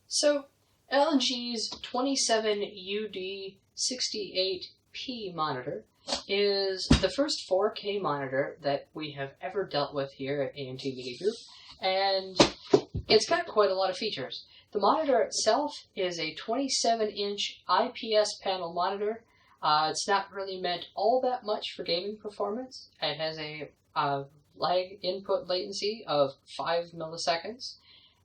So, LG's 27UD68P monitor is the first 4K monitor that we have ever dealt with here at AMT Media Group, and it's got quite a lot of features. The monitor itself is a 27-inch IPS panel monitor. It's not really meant all that much for gaming performance. It has a lag input latency of 5 milliseconds,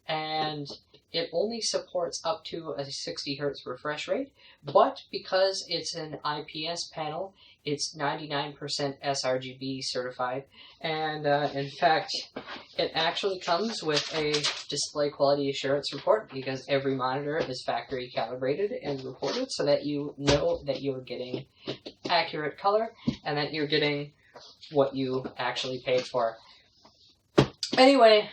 and it only supports up to a 60 Hz refresh rate, but because it's an IPS panel, it's 99% sRGB certified, and in fact, it actually comes with a display quality assurance report because every monitor is factory calibrated and reported so that you know that you're getting accurate color and that you're getting what you actually paid for. Anyway,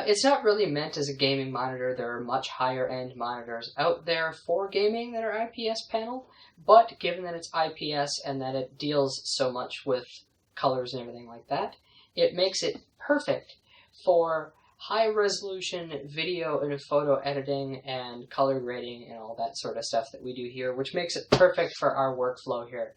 it's not really meant as a gaming monitor. There are much higher end monitors out there for gaming that are IPS panel, but given that it's IPS and that it deals so much with colors and everything like that, it makes it perfect for high resolution video and photo editing and color grading and all that sort of stuff that we do here, which makes it perfect for our workflow here.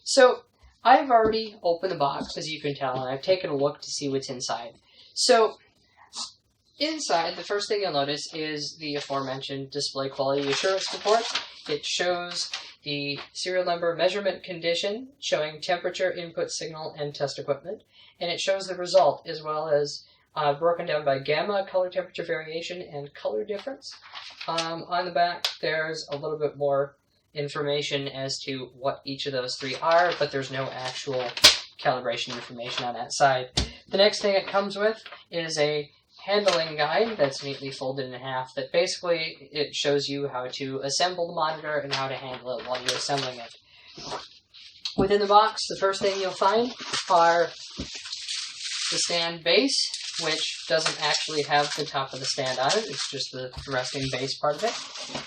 So, I've already opened the box, as you can tell, and I've taken a look to see what's inside. So, inside, the first thing you'll notice is the aforementioned display quality assurance report. It shows the serial number measurement condition, showing temperature, input signal, and test equipment. And it shows the result, as well as broken down by gamma, color temperature variation, and color difference. On the back, there's a little bit more information as to what each of those three are, but there's no actual calibration information on that side. The next thing it comes with is a handling guide that's neatly folded in half that basically it shows you how to assemble the monitor and how to handle it while you're assembling it. Within the box, the first thing you'll find are the stand base, which doesn't actually have the top of the stand on it, it's just the resting base part of it,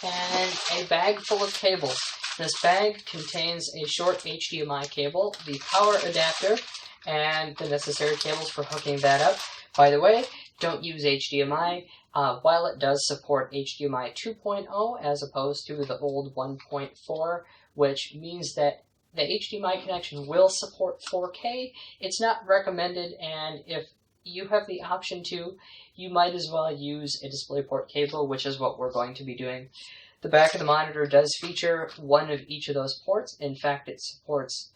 and a bag full of cables. This bag contains a short HDMI cable, the power adapter, and the necessary cables for hooking that up. By the way, don't use HDMI. While it does support HDMI 2.0 as opposed to the old 1.4, which means that the HDMI connection will support 4K, it's not recommended, and if you have the option to, you might as well use a DisplayPort cable, which is what we're going to be doing. The back of the monitor does feature one of each of those ports. In fact, it supports,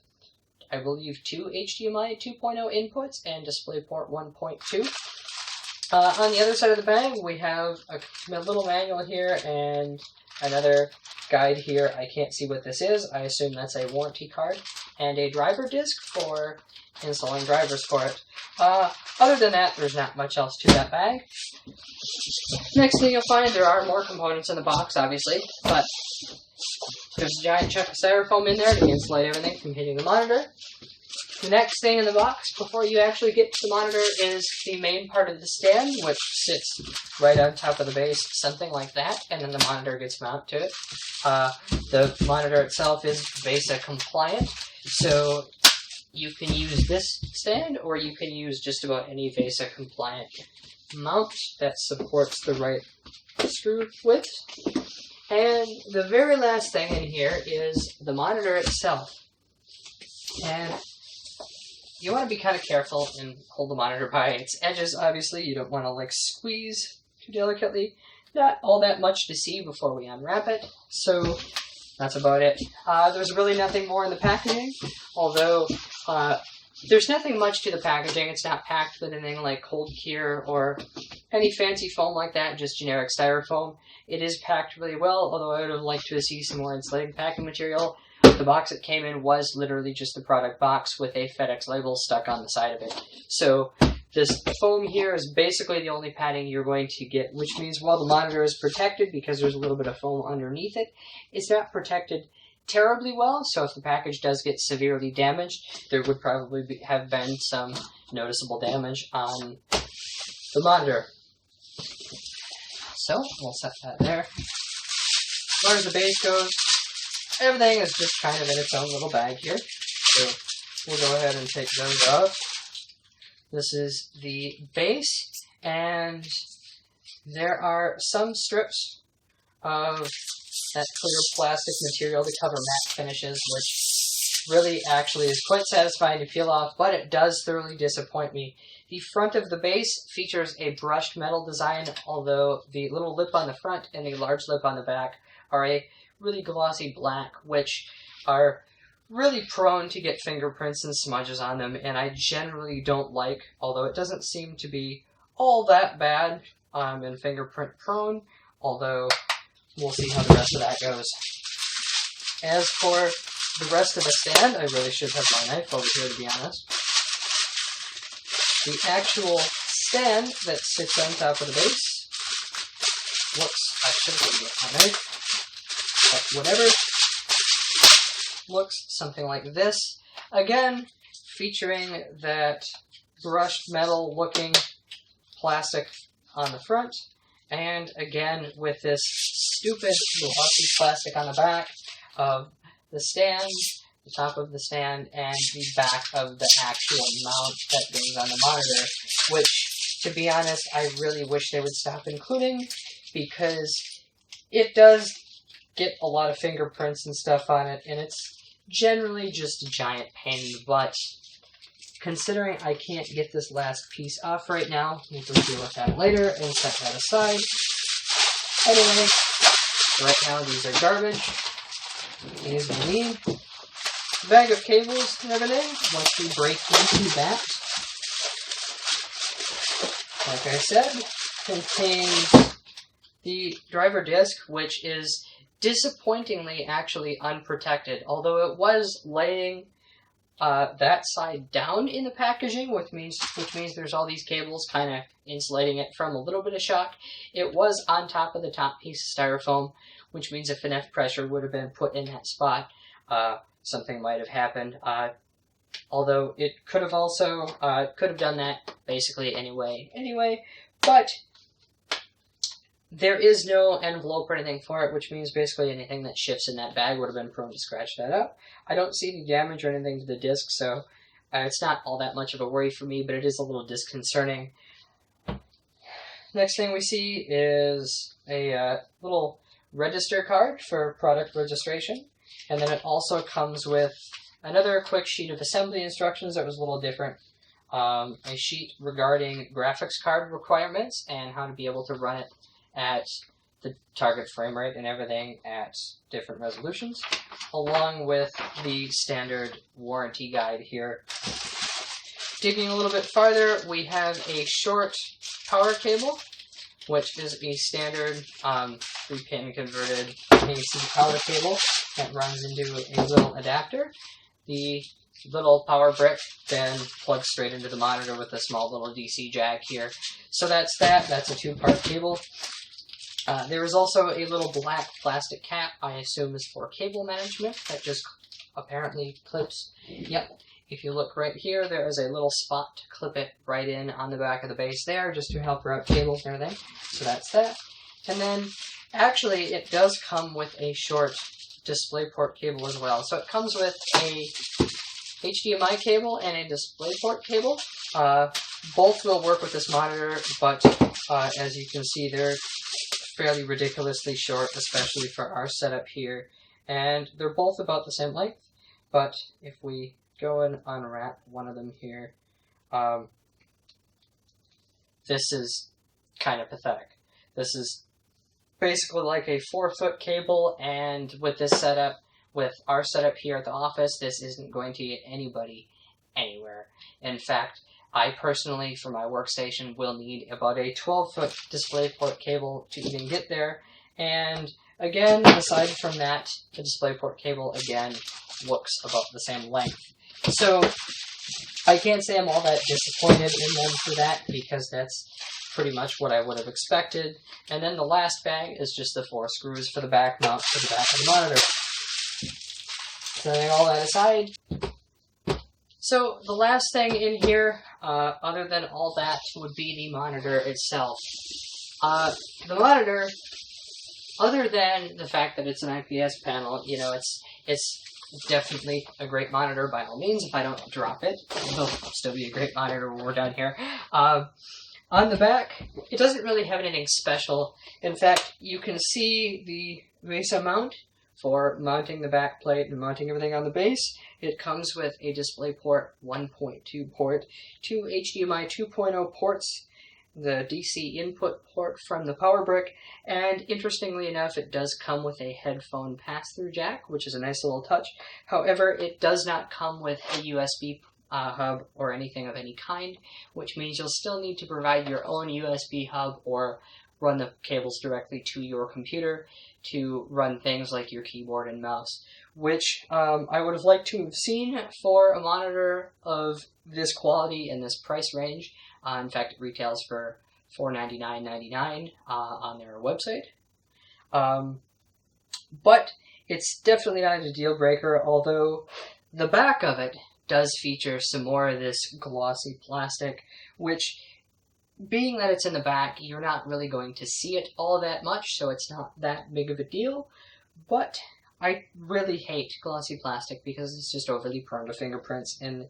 I believe, 2 HDMI 2.0 inputs and DisplayPort 1.2. On the other side of the bag, we have a little manual here and another guide here. I can't see what this is. I assume that's a warranty card, and a driver disc for installing drivers for it. Other than that, there's not much else to that bag. Next thing you'll find, there are more components in the box, obviously, but there's a giant chunk of styrofoam in there to insulate everything from hitting the monitor. The next thing in the box, before you actually get to the monitor, is the main part of the stand, which sits right on top of the base, something like that, and then the monitor gets mounted to it. The monitor itself is VESA compliant, so you can use this stand, or you can use just about any VESA compliant mount that supports the right screw width. And the very last thing in here is the monitor itself. And you want to be kind of careful and hold the monitor by its edges, obviously. You don't want to, squeeze too delicately. Not all that much to see before we unwrap it, so that's about it. There's really nothing more in the packaging, although there's nothing much to the packaging. It's not packed with anything like cold cure or any fancy foam like that, just generic styrofoam. It is packed really well, although I would have liked to see some more insulating packing material. The box it came in was literally just the product box with a FedEx label stuck on the side of it. So this foam here is basically the only padding you're going to get, which means while the monitor is protected because there's a little bit of foam underneath it, it's not protected terribly well, so if the package does get severely damaged, there would probably have been some noticeable damage on the monitor. So, we'll set that there. As far as the base goes, everything is just kind of in its own little bag here. So we'll go ahead and take those off. This is the base, and there are some strips of that clear plastic material to cover matte finishes, which really actually is quite satisfying to peel off, but it does thoroughly disappoint me. The front of the base features a brushed metal design, although the little lip on the front and the large lip on the back are a really glossy black, which are really prone to get fingerprints and smudges on them, and I generally don't like, although it doesn't seem to be all that bad and fingerprint prone, although we'll see how the rest of that goes. As for the rest of the stand, I really should have my knife over here, to be honest. The actual stand that sits on top of the base looks, I should have used my knife, but whatever, looks something like this. Again, featuring that brushed metal looking plastic on the front, and again with this stupid glossy plastic on the back of the stand, the top of the stand, and the back of the actual mount that goes on the monitor, which, to be honest, I really wish they would stop including, because it does get a lot of fingerprints and stuff on it, and it's generally just a giant pain in the butt. Considering I can't get this last piece off right now, we'll just deal with that later and set that aside. Anyway, right now these are garbage. These we need. Bag of cables and everything, once we break into that, like I said, contains the driver disc, which is disappointingly actually unprotected, although it was laying that side down in the packaging, which means there's all these cables kind of insulating it from a little bit of shock. It was on top of the top piece of styrofoam, which means if enough pressure would have been put in that spot, something might have happened. Although it could have also could have done that basically anyway, but there is no envelope or anything for it, which means basically anything that shifts in that bag would have been prone to scratch that up. I don't see any damage or anything to the disc, so it's not all that much of a worry for me, but it is a little disconcerting. Next thing we see is a little register card for product registration, and then it also comes with another quick sheet of assembly instructions that was a little different. A sheet regarding graphics card requirements and how to be able to run it at the target frame rate and everything at different resolutions, along with the standard warranty guide here. Digging a little bit farther, we have a short power cable, which is a standard 3-pin converted AC power cable that runs into a little adapter. The little power brick then plugs straight into the monitor with a small little DC jack here. So that's that. That's a 2-part cable. There is also a little black plastic cap, I assume is for cable management, that just apparently clips. Yep, if you look right here, there is a little spot to clip it right in on the back of the base there, just to help route cables and everything. So that's that. And then, actually, it does come with a short DisplayPort cable as well. So it comes with a HDMI cable and a DisplayPort cable. Both will work with this monitor, but as you can see, they're fairly ridiculously short, especially for our setup here. And they're both about the same length, but if we go and unwrap one of them here, this is kind of pathetic. This is basically like a 4-foot cable, and with this setup, with our setup here at the office, this isn't going to get anybody anywhere. In fact, I personally, for my workstation, will need about a 12-foot DisplayPort cable to even get there. And again, aside from that, the DisplayPort cable, again, looks about the same length. So I can't say I'm all that disappointed in them for that, because that's pretty much what I would have expected. And then the last bag is just the 4 screws for the back mount for the back of the monitor. Setting all that aside. So the last thing in here, other than all that, would be the monitor itself. The monitor, other than the fact that it's an IPS panel, you know, it's definitely a great monitor by all means. If I don't drop it, it'll still be a great monitor when we're done here. On the back, it doesn't really have anything special. In fact, you can see the VESA mount for mounting the back plate and mounting everything on the base. It comes with a DisplayPort 1.2 port, two HDMI 2.0 ports, the DC input port from the power brick, and interestingly enough, it does come with a headphone pass-through jack, which is a nice little touch. However, it does not come with a USB hub or anything of any kind, which means you'll still need to provide your own USB hub or run the cables directly to your computer to run things like your keyboard and mouse, which I would have liked to have seen for a monitor of this quality and this price range. In fact, it retails for $499.99 on their website. But it's definitely not a deal breaker, although the back of it does feature some more of this glossy plastic, which, being that it's in the back, you're not really going to see it all that much, so it's not that big of a deal. But I really hate glossy plastic because it's just overly prone to fingerprints, and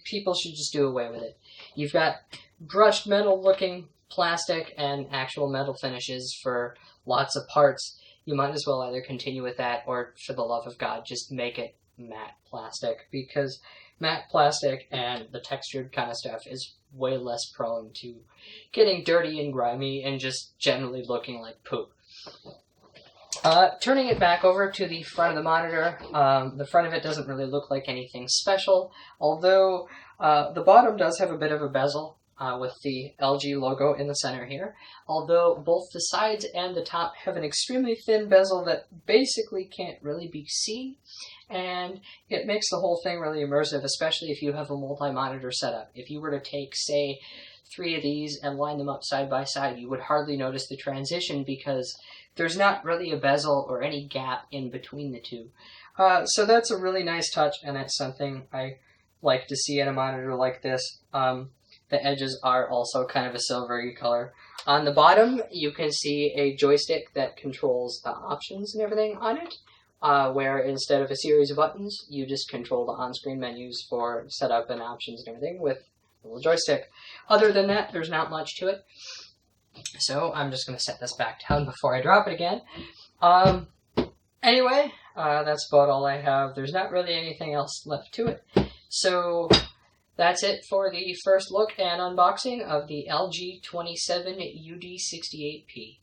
people should just do away with it. You've got brushed metal looking plastic and actual metal finishes for lots of parts. You might as well either continue with that or, for the love of God, just make it matte plastic, because matte plastic and the textured kind of stuff is way less prone to getting dirty and grimy and just generally looking like poop. Turning it back over to the front of the monitor, the front of it doesn't really look like anything special, although the bottom does have a bit of a bezel with the LG logo in the center here, although both the sides and the top have an extremely thin bezel that basically can't really be seen, and it makes the whole thing really immersive, especially if you have a multi-monitor setup. If you were to take, say, 3 of these and line them up side by side, you would hardly notice the transition because there's not really a bezel or any gap in between the two. So that's a really nice touch, and that's something I like to see in a monitor like this. The edges are also kind of a silvery color. On the bottom, you can see a joystick that controls the options and everything on it, where instead of a series of buttons, you just control the on-screen menus for setup and options and everything with a little joystick. Other than that, there's not much to it. So I'm just going to set this back down before I drop it again. Anyway, that's about all I have. There's not really anything else left to it. So that's it for the first look and unboxing of the LG 27UD68P.